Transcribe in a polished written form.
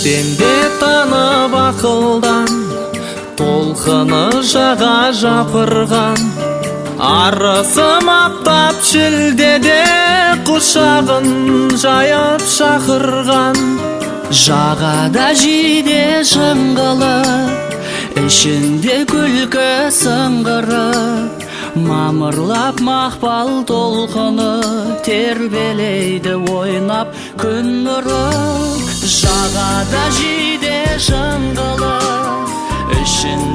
демде танып ақылдан, толқыны жаға жапырған. Арысым аптап шілдеде құшағын жайып шақырған. Жағада жиде жыңғылып, ішінде күлкі сыңғырып, мамырлап мақпал толқыны тербелейді ойнап күн нұры. Жағада жиде жыңғылып, ішінде